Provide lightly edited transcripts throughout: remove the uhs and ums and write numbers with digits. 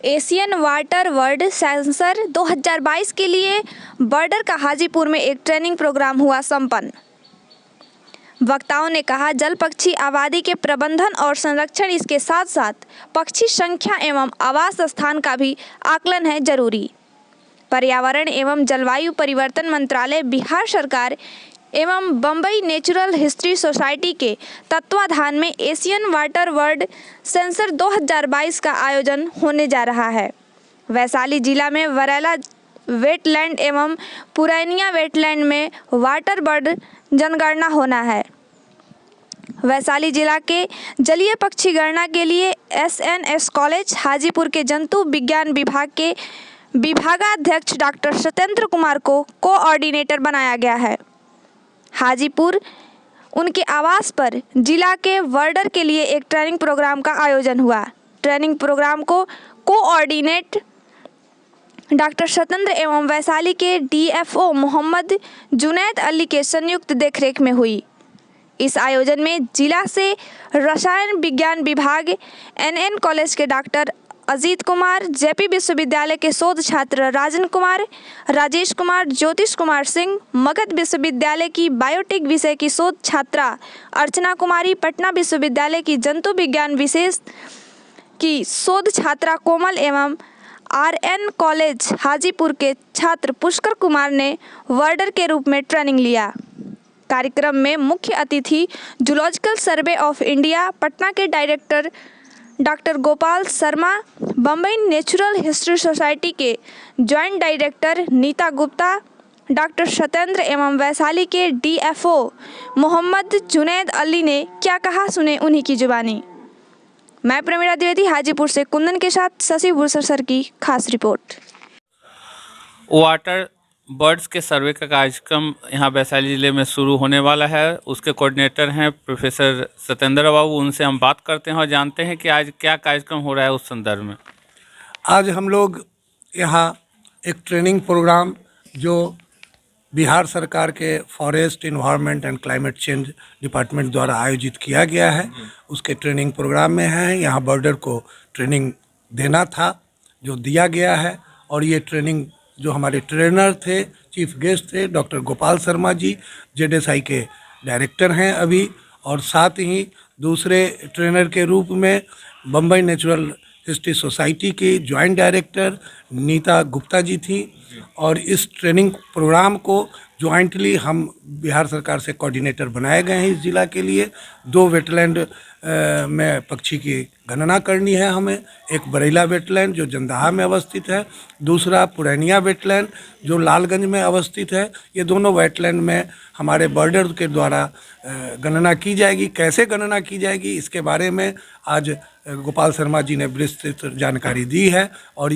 Asian water world sensor 2022 के लिए border का हाजीपुर में एक ट्रेनिंग प्रोग्राम हुआ संपन्न। वक्ताओं ने कहा, जल पक्षी आबादी के प्रबंधन और संरक्षण, इसके साथ साथ पक्षी संख्या एवं आवास स्थान का भी आकलन है जरूरी। पर्यावरण एवं जलवायु परिवर्तन मंत्रालय, बिहार सरकार एवं बम्बई नेचुरल हिस्ट्री सोसाइटी के तत्वाधान में एशियन वाटर वर्ल्ड सेंसर 2022 का आयोजन होने जा रहा है। वैशाली जिला में वरैला वेटलैंड एवं पुरैनिया वेटलैंड में वाटर बर्ड जनगणना होना है। वैशाली जिला के जलीय पक्षी गणना के लिए एसएनएस कॉलेज हाजीपुर के जंतु विज्ञान विभाग के विभागाध्यक्ष डॉक्टर सत्येंद्र कुमार को कोऑर्डिनेटर बनाया गया है। हाजीपुर उनके आवास पर जिला के वर्डर के लिए एक ट्रेनिंग प्रोग्राम का आयोजन हुआ। ट्रेनिंग प्रोग्राम को कोऑर्डिनेट डॉक्टर सत्येंद्र एवं वैशाली के डीएफओ मोहम्मद जुनैद अली के संयुक्त देखरेख में हुई। इस आयोजन में जिला से रसायन विज्ञान विभाग एनएन कॉलेज के डॉक्टर अजीत कुमार, जेपी विश्वविद्यालय के शोध छात्र राजन कुमार, राजेश कुमार, ज्योतिष कुमार सिंह, मगध विश्वविद्यालय की बायोटेक विषय की शोध छात्रा अर्चना कुमारी, पटना विश्वविद्यालय की जंतु विज्ञान विशेष की शोध छात्रा कोमल एवं आरएन कॉलेज हाजीपुर के छात्र पुष्कर कुमार ने वर्डर के रूप में ट्रेनिंग लिया। कार्यक्रम में मुख्य अतिथि zoological survey of India Patna के director doctor Gopal Sharma, Bombay natural history society के joint director Neeta Gupta, doctor Satyendra एवं वैशाली के डीएफओ मोहम्मद जुनैद अली ने क्या कहा, सुने उन्हीं की जुबानी। मैं प्रमीला द्विवेदी हाजीपुर से कुंदन के साथ शशि भूषण सर की खास रिपोर्ट। वाटर बर्ड्स के सर्वे का कार्यक्रम यहाँ वैशाली ज़िले में शुरू होने वाला है। उसके कोऑर्डिनेटर हैं प्रोफेसर सत्येंद्र बाबू। उनसे हम बात करते हैं और जानते हैं कि आज क्या कार्यक्रम हो रहा है उस संदर्भ में। आज हम लोग यहाँ एक ट्रेनिंग प्रोग्राम जो बिहार सरकार के forest, environment and climate change department द्वारा आयोजित किया गया है, उसके ट्रेनिंग प्रोग्राम में है। यहाँ बॉर्डर को ट्रेनिंग देना था, जो दिया गया है। और ये ट्रेनिंग जो हमारे ट्रेनर थे, चीफ गेस्ट थे डॉक्टर गोपाल शर्मा जी, जेडएसआई के डायरेक्टर हैं अभी, और साथ ही दूसरे ट्रेनर के रूप में बम्बई नेचुरल हिस्ट्री सोसाइटी की जॉइंट डायरेक्टर नीता गुप्ता जी थी। और इस ट्रेनिंग प्रोग्राम को जॉइंटली हम बिहार सरकार से कोऑर्डिनेटर बनाए गए हैं। इस ज़िला के लिए 2 वेटलैंड में पक्षी की गणना करनी है हमें। एक बरेला वेटलैंड जो जंदाहा में अवस्थित है, दूसरा पुरैनिया वेटलैंड जो लालगंज में अवस्थित है। ये दोनों वेटलैंड में हमारे बॉर्डर के द्वारा गणना की जाएगी। कैसे गणना की जाएगी इसके बारे में आज गोपाल शर्मा जी ने विस्तृत जानकारी दी है। और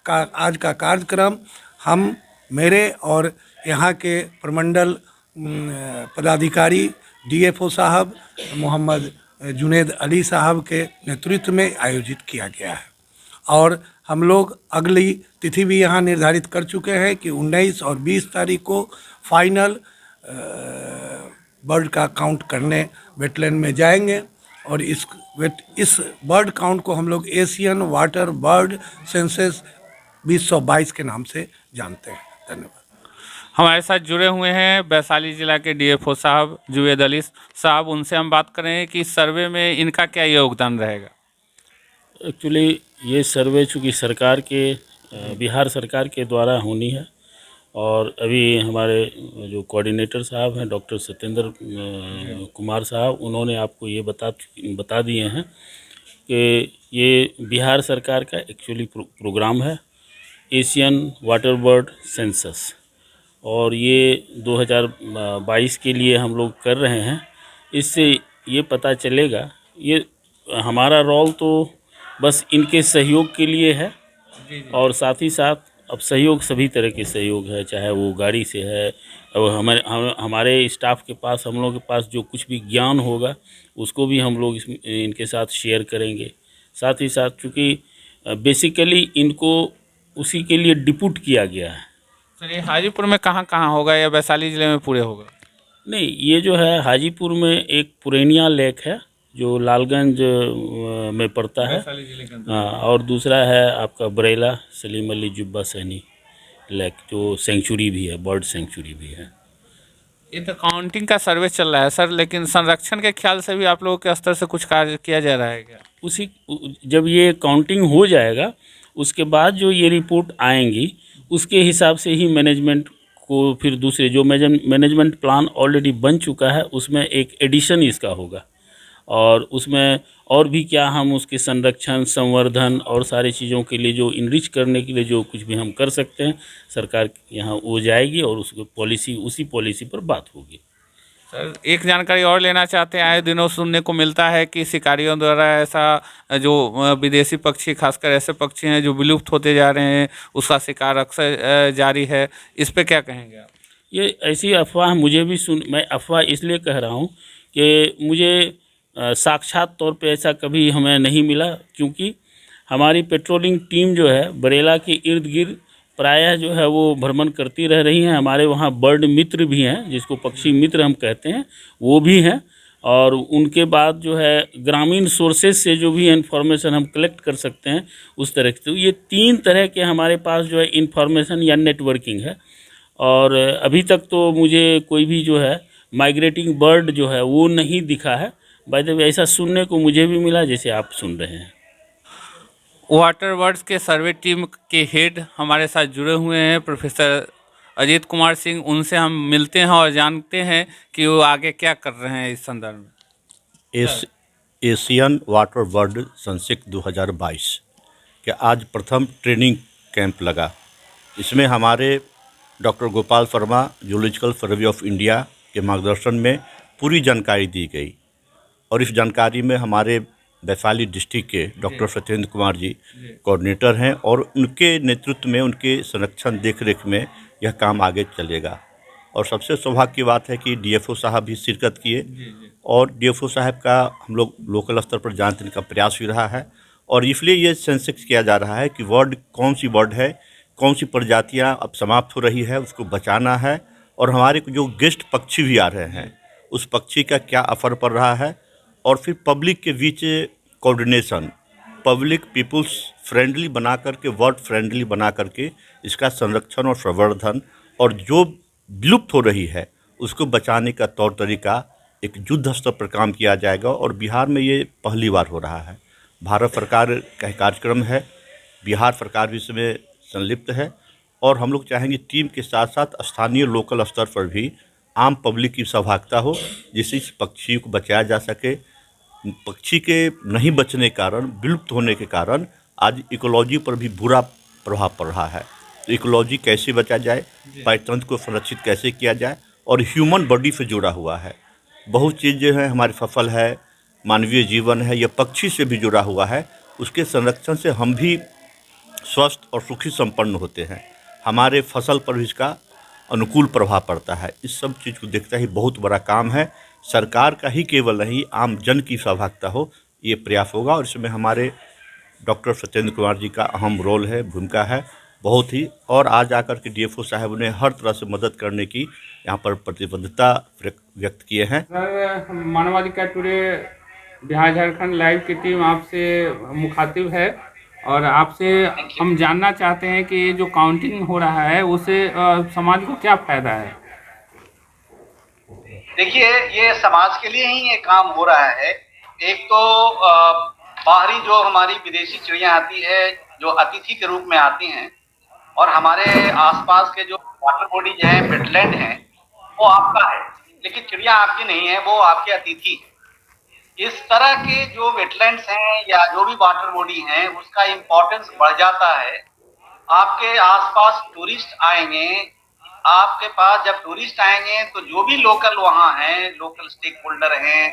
आज का कार्यक्रम हम, मेरे और यहाँ के प्रमंडल पदाधिकारी डीएफओ साहब मोहम्मद जुनैद अली साहब के नेतृत्व में आयोजित किया गया है। और हम लोग अगली तिथि भी यहाँ निर्धारित कर चुके हैं कि 19 और 20 तारीख को फाइनल बर्ड का काउंट करने वेटलैंड में जाएंगे। और इस बर्ड काउंट को हम लोग एशियन वाटर बर्ड सेंसस 2022 के नाम से जानते हैं। धन्यवाद। हमारे साथ जुड़े हुए हैं वैशाली जिला के डीएफओ साहब जुनैद अली साहब। उनसे हम बात करें कि सर्वे में इनका क्या योगदान रहेगा। एक्चुअली ये सर्वे चूँकि सरकार के बिहार सरकार के द्वारा होनी है, और अभी हमारे जो कोऑर्डिनेटर साहब हैं डॉक्टर सत्येंद्र कुमार साहब, उन्होंने आपको ये बता दिए हैं कि ये बिहार सरकार का एक्चुअली प्रोग्राम है एशियन वाटर बर्ड सेंसस, और ये 2022 के लिए हम लोग कर रहे हैं। इससे ये पता चलेगा, ये हमारा रोल तो बस इनके सहयोग के लिए है, और साथ ही साथ अब सहयोग सभी तरह के सहयोग है, चाहे वो गाड़ी से है, अब हमारे स्टाफ के पास, हम लोग के पास जो कुछ भी ज्ञान होगा उसको भी हम लोग इनके साथ शेयर करेंगे। साथ ही साथ चूँकि बेसिकली इनको उसी के लिए डिप्यूट किया गया है। सर, ये हाजीपुर में कहाँ कहाँ होगा या वैशाली ज़िले में पूरे होगा? नहीं, ये जो है हाजीपुर में एक पुरैनिया लेक है, जो लालगंज में पड़ता है। हाँ, और दूसरा है आपका बरेला सलीम अली जुब्बा सैनी लेक, जो सेंचुरी भी है, बर्ड सेंचुरी भी है। ये तो काउंटिंग का सर्वे चल रहा है सर, लेकिन संरक्षण के ख्याल से भी आप लोगों के स्तर से कुछ कार्य किया जा रहा है क्या? उसी जब ये काउंटिंग हो जाएगा उसके बाद जो ये रिपोर्ट आएंगी उसके हिसाब से ही मैनेजमेंट को फिर दूसरे जो मैनेजमेंट प्लान ऑलरेडी बन चुका है उसमें एक एडिशन इसका होगा, और उसमें और भी क्या हम उसके संरक्षण, संवर्धन और सारी चीज़ों के लिए जो इनरिच करने के लिए जो कुछ भी हम कर सकते हैं, सरकार यहाँ वो जाएगी और उसको पॉलिसी, उसी पॉलिसी पर बात होगी। सर एक जानकारी और लेना चाहते हैं, आए दिनों सुनने को मिलता है कि शिकारियों द्वारा ऐसा जो विदेशी पक्षी, खासकर ऐसे पक्षी हैं जो विलुप्त होते जा रहे हैं, उसका शिकार अक्सर जारी है, इस पे क्या कहेंगे आप? ये ऐसी अफवाह मुझे भी मैं अफवाह इसलिए कह रहा हूँ कि मुझे साक्षात तौर पे ऐसा कभी हमें नहीं मिला, क्योंकि हमारी पेट्रोलिंग टीम जो है बरेला के इर्द गिर्द प्रायः जो है वो भ्रमण करती रह रही हैं। हमारे वहाँ बर्ड मित्र भी हैं, जिसको पक्षी मित्र हम कहते हैं, वो भी हैं। और उनके बाद जो है ग्रामीण सोर्सेज से जो भी इन्फॉर्मेशन हम कलेक्ट कर सकते हैं उस तरह से, तो ये 3 तरह के हमारे पास जो है इन्फॉर्मेशन या नेटवर्किंग है। और अभी तक तो मुझे कोई भी जो है माइग्रेटिंग बर्ड जो है वो नहीं दिखा है। बाय द वे ऐसा सुनने को मुझे भी मिला जैसे आप सुन रहे हैं। वाटर बर्ड्स के सर्वे टीम के हेड हमारे साथ जुड़े हुए हैं प्रोफेसर अजीत कुमार सिंह, उनसे हम मिलते हैं और जानते हैं कि वो आगे क्या कर रहे हैं इस संदर्भ में। एशियन वाटर बर्ड संसिक 2022 के आज प्रथम ट्रेनिंग कैंप लगा। इसमें हमारे doctor Gopal Sharma, zoological survey of India के मार्गदर्शन में पूरी जानकारी दी गई, और इस जानकारी में हमारे वैशाली डिस्ट्रिक्ट के डॉक्टर सत्येंद्र कुमार जी कोऑर्डिनेटर हैं, और उनके नेतृत्व में, उनके संरक्षण देखरेख में यह काम आगे चलेगा। और सबसे सौभाग्य की बात है कि डीएफओ साहब भी शिरकत किए, और डीएफओ साहब का हम लोग लोकल स्तर पर जानने का प्रयास भी रहा है। और इसलिए ये सेंसेक्स किया जा रहा है कि बर्ड कौन सी बर्ड है, कौन सी प्रजातियां अब समाप्त हो रही है, उसको बचाना है, और हमारे जो गेस्ट पक्षी भी आ रहे हैं उस पक्षी का क्या असर पड़ रहा है, और फिर पब्लिक के बीच कोऑर्डिनेशन, पब्लिक पीपुल्स फ्रेंडली बना करके, वर्ड फ्रेंडली बना करके इसका संरक्षण और संवर्धन, और जो विलुप्त हो रही है उसको बचाने का तौर तरीका एक युद्ध स्तर पर काम किया जाएगा। और बिहार में ये पहली बार हो रहा है। भारत सरकार का कार्यक्रम है, बिहार सरकार भी इसमें संलिप्त है, और हम लोग चाहेंगे टीम के साथ साथ स्थानीय लोकल स्तर पर भी आम पब्लिक की सहभागिता हो, जिससे इस पक्षी को बचाया जा सके। पक्षी के नहीं बचने के कारण, विलुप्त होने के कारण आज इकोलॉजी पर भी बुरा प्रभाव पड़ रहा है। तो इकोलॉजी कैसे बचा जाए, पारितंत्र को संरक्षित कैसे किया जाए, और ह्यूमन बॉडी से जुड़ा हुआ है बहुत चीज़ जो है, हमारी फसल है, मानवीय जीवन है, यह पक्षी से भी जुड़ा हुआ है। उसके संरक्षण से हम भी स्वस्थ और सुखी संपन्न होते हैं, हमारे फसल पर भी इसका अनुकूल प्रभाव पड़ता है। इस सब चीज़ को देखता ही बहुत बड़ा काम है। सरकार का ही केवल नहीं, आम जन की सहभागिता हो, ये प्रयास होगा, और इसमें हमारे डॉक्टर सत्येंद्र कुमार जी का अहम रोल है, भूमिका है बहुत ही। और आज आकर के डीएफओ साहब ने हर तरह से मदद करने की यहाँ पर प्रतिबद्धता व्यक्त किए हैं। सर, मानवाधिकार टुडे बिहार झारखंड लाइव की टीम आपसे मुखातिब है, और आपसे हम जानना चाहते हैं कि ये जो काउंटिंग हो रहा है उससे समाज को क्या फायदा है। देखिए, ये समाज के लिए ही ये काम हो रहा है। एक तो बाहरी जो हमारी विदेशी चिड़िया आती है, जो अतिथि के रूप में आती हैं, और हमारे आसपास के जो वाटर बॉडीज हैं, वेटलैंड हैं, वो आपका है, लेकिन चिड़िया आपकी नहीं है, वो आपके अतिथि। इस तरह के जो वेटलैंड्स हैं या जो भी वाटर बॉडी हैं, उसका इम्पोर्टेंस बढ़ जाता है। आपके आसपास टूरिस्ट आएंगे, आपके पास जब टूरिस्ट आएंगे तो जो भी लोकल वहाँ हैं, लोकल स्टेक होल्डर हैं,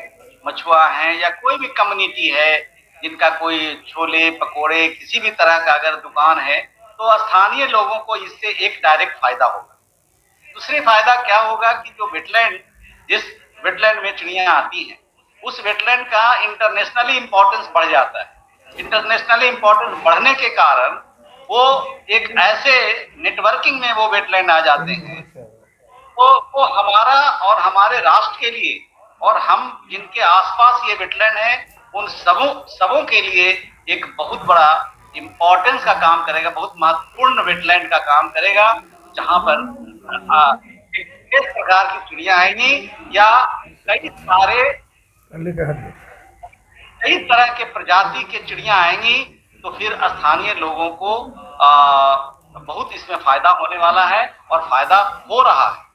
मछुआ हैं, या कोई भी कम्युनिटी है जिनका कोई छोले पकोड़े किसी भी तरह का अगर दुकान है, तो स्थानीय लोगों को इससे एक डायरेक्ट फायदा होगा। दूसरी फायदा क्या होगा कि जो वेटलैंड, जिस वेटलैंड में चिड़िया आती हैं, उस वेटलैंड का इंटरनेशनली इम्पोर्टेंस बढ़ जाता है। इंटरनेशनली इम्पोर्टेंस बढ़ने के कारण वो एक ऐसे नेटवर्किंग में वो वेटलैंड आ जाते हैं, वो हमारा और हमारे राष्ट्र के लिए और हम जिनके आसपास ये वेटलैंड है उन सबों के लिए एक बहुत बड़ा इम्पोर्टेंस का काम करेगा, बहुत महत्वपूर्ण वेटलैंड का काम करेगा, जहां पर किस प्रकार की चिड़िया आएंगी या कई तरह के प्रजाति के चिड़िया आएंगी, तो फिर स्थानीय लोगों को बहुत इसमें फायदा होने वाला है और फायदा हो रहा है।